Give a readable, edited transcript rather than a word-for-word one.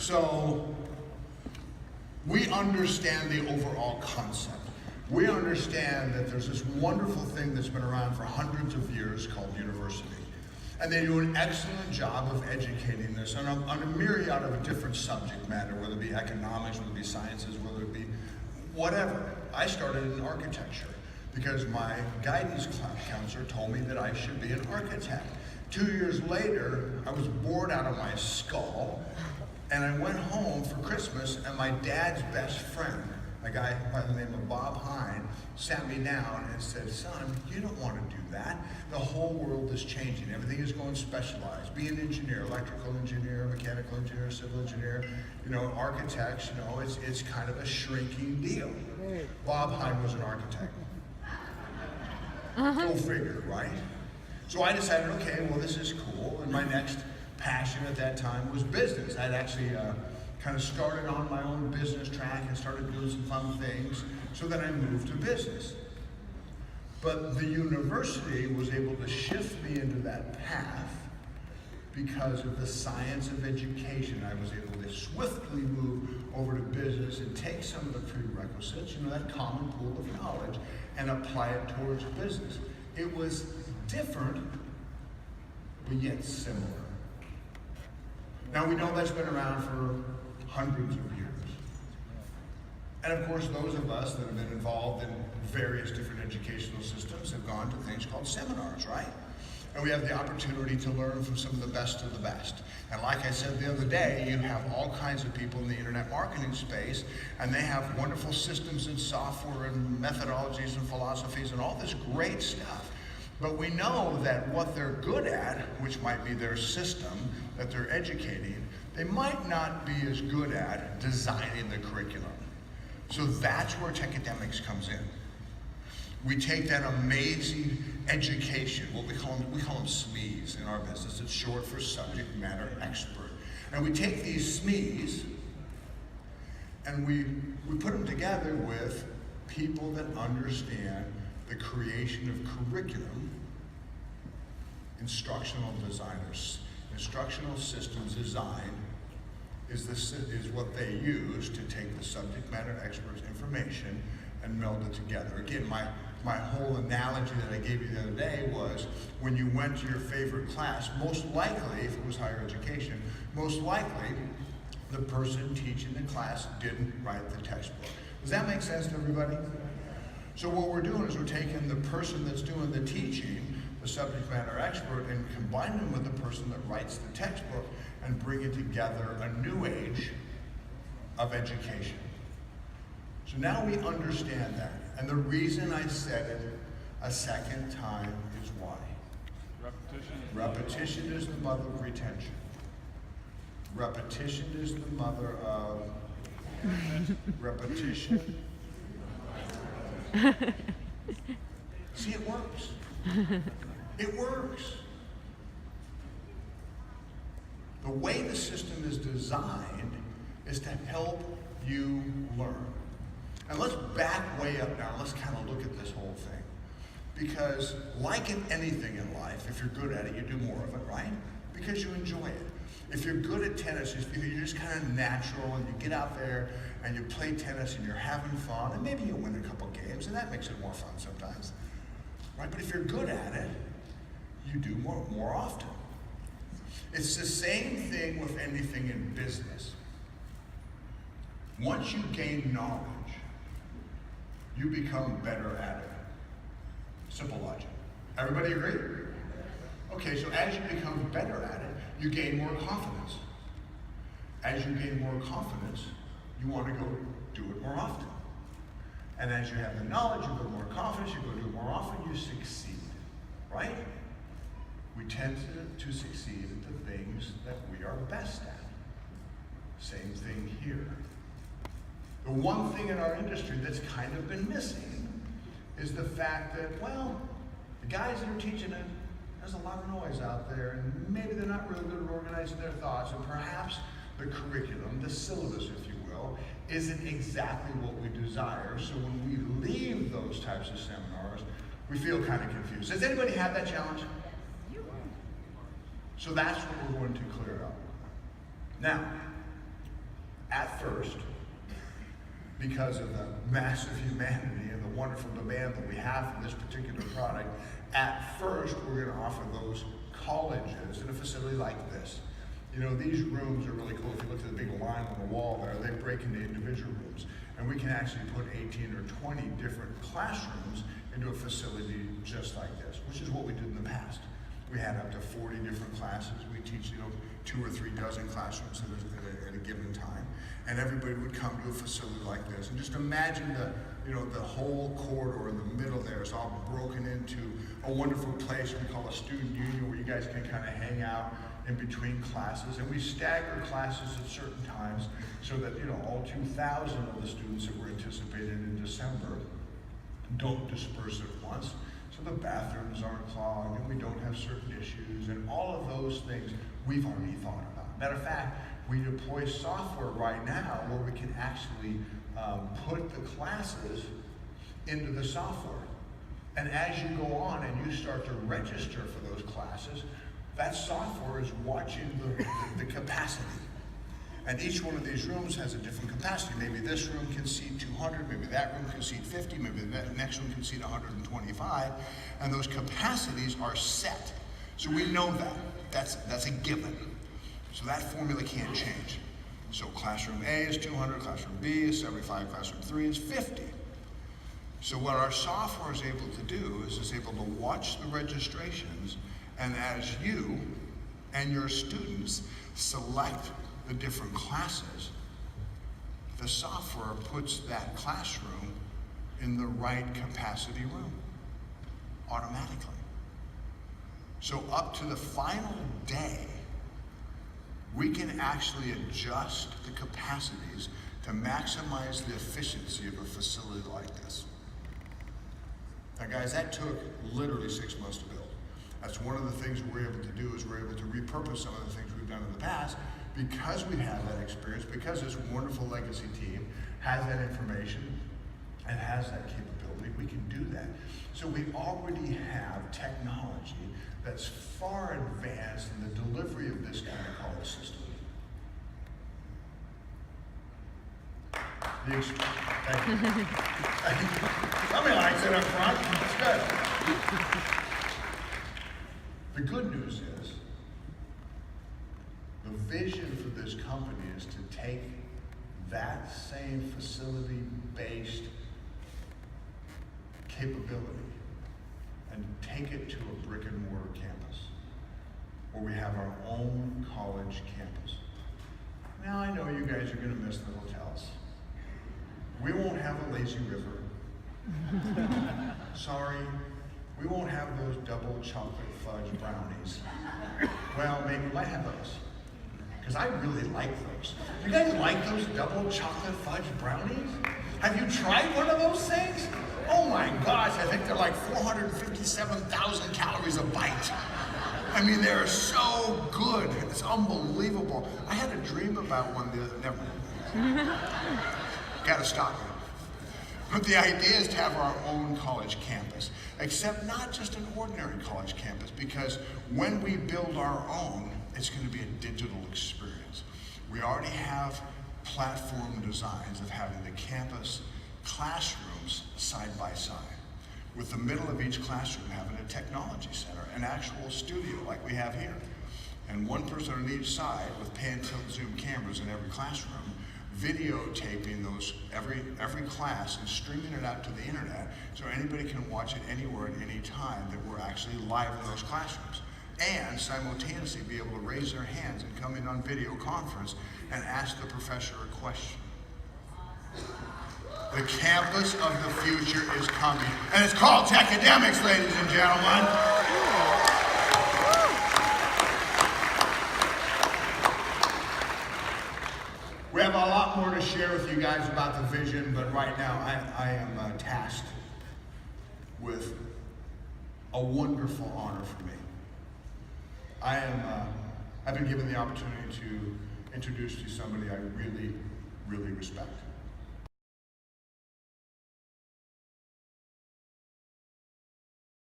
So we understand the overall concept. We understand that there's this wonderful thing that's been around for hundreds of years called university. And they do an excellent job of educating us on a myriad of a different subject matter, whether it be economics, whether it be sciences, whether it be whatever. I started in architecture because my guidance counselor told me that I should be an architect. 2 years later, I was bored out of my skull, and I went home for Christmas, and my dad's best friend, a guy by the name of Bob Hine, sat me down and said, son, you don't want to do that. The whole world is changing. Everything is going specialized. Be an engineer, electrical engineer, mechanical engineer, civil engineer, architects, it's kind of a shrinking deal. Bob Hine was an architect. Go figure, right? So I decided, okay, well, this is cool. And my next passion at that time was business. I'd actually kind of started on my own business track and started doing some fun things. So then I moved to business. But the university was able to shift me into that path because of the science of education. I was able to swiftly move over to business and take some of the prerequisites, that common pool of knowledge, and apply it towards business. It was different, but yet similar. Now we know that's been around for hundreds of years. And of course, those of us that have been involved in various different educational systems have gone to things called seminars, right? And we have the opportunity to learn from some of the best of the best. And like I said the other day, you have all kinds of people in the internet marketing space, and they have wonderful systems and software and methodologies and philosophies and all this great stuff. But we know that what they're good at, which might be their system that they're educating, they might not be as good at designing the curriculum. So that's where TecAdemics comes in. We take that amazing education, what we call them SMEs in our business. It's short for subject matter expert. And we take these SMEs and we put them together with people that understand the creation of curriculum, instructional designers. Instructional systems design is what they use to take the subject matter expert's information and meld it together. Again, my whole analogy that I gave you the other day was when you went to your favorite class, most likely, if it was higher education, most likely the person teaching the class didn't write the textbook. Does that make sense to everybody? So what we're doing is we're taking the person that's doing the teaching, the subject matter expert, and combining them with the person that writes the textbook and bringing together a new age of education. So now we understand that. And the reason I said it a second time is why? Repetition. Repetition is the mother of retention. Repetition is the mother of repetition. See, it works. It works. The way the system is designed is to help you learn. And let's back way up now. Let's kind of look at this whole thing. Because like in anything in life, if you're good at it, you do more of it, right? Because you enjoy it. If you're good at tennis, you're just kind of natural, and you get out there and you play tennis and you're having fun, and maybe you win a couple games, and that makes it more fun sometimes, right? But if you're good at it, you do more often. It's the same thing with anything in business. Once you gain knowledge, you become better at it. Simple logic. Everybody agree? Okay, so as you become better at it, you gain more confidence. As you gain more confidence, you want to go do it more often. And as you have the knowledge, you go more confidence, you go do it more often, you succeed, right? We tend to succeed at the things that we are best at. Same thing here. The one thing in our industry that's kind of been missing is the fact that, well, the guys that are teaching it, there's a lot of noise out there, and maybe they're not really good at organizing their thoughts, and perhaps the curriculum, the syllabus, if you will, isn't exactly what we desire. So when we leave those types of seminars, we feel kind of confused. Does anybody have that challenge? So that's what we're going to clear up. Now, At first, because of the massive humanity and the wonderful demand that we have for this particular product, at first we're going to offer those colleges in a facility like this. You know, these rooms are really cool. If you look at the big line on the wall there, they break into individual rooms. And we can actually put 18 or 20 different classrooms into a facility just like this, which is what we did in the past. We had up to 40 different classes. We teach, 2 or 3 dozen classrooms at a given time. And everybody would come to a facility like this. And just imagine the whole corridor in the middle there is all broken into a wonderful place we call a student union, where you guys can kind of hang out in between classes. And we stagger classes at certain times so that, all 2,000 of the students that were anticipated in December don't disperse at once. So the bathrooms aren't clogged, and we don't have certain issues, and all of those things we've already thought about. Matter of fact, we deploy software right now where we can actually put the classes into the software. And as you go on and you start to register for those classes, that software is watching the capacity. And each one of these rooms has a different capacity. Maybe this room can seat 200, maybe that room can seat 50, maybe the next one can seat 125, and those capacities are set. So we know that. That's a given. So that formula can't change. So classroom A is 200, classroom B is 75, classroom 3 is 50. So what our software is able to do is it's able to watch the registrations, and as you and your students select the different classes, the software puts that classroom in the right capacity room automatically. So up to the final day, we can actually adjust the capacities to maximize the efficiency of a facility like this. Now guys, that took literally 6 months to build. That's one of the things we're able to do, is we're able to repurpose some of the things we've done in the past because we have that experience, because this wonderful legacy team has that information and has that capability. We can do that. So we already have technology that's far advanced in the delivery of this kind of college system. Thank you. Somebody likes it up front. It's good. The good news is, the vision for this company is to take that same facility-based capability and take it to a brick and mortar campus, where we have our own college campus. Now I know you guys are going to miss the hotels. We won't have a lazy river. Sorry, we won't have those double chocolate fudge brownies. Well, maybe we might have those, because I really like those. You guys like those double chocolate fudge brownies? Have you tried one of those things? Oh my gosh, I think they're like 457,000 calories a bite. I mean, they're so good. It's unbelievable. I had a dream about one the other, never. Gotta stop it. But the idea is to have our own college campus, except not just an ordinary college campus, because when we build our own, it's going to be a digital experience. We already have platform designs of having the campus classrooms side by side, with the middle of each classroom having a technology center, an actual studio like we have here, and one person on each side with pan, tilt, zoom cameras in every classroom, videotaping those every class and streaming it out to the internet, so anybody can watch it anywhere at any time that we're actually live in those classrooms, and simultaneously be able to raise their hands and come in on video conference and ask the professor a question. The campus of the future is coming, and it's called TecAdemics, ladies and gentlemen. We have a lot more to share with you guys about the vision, but right now I am tasked with a wonderful honor for me. I've been given the opportunity to introduce to you somebody I really, really respect.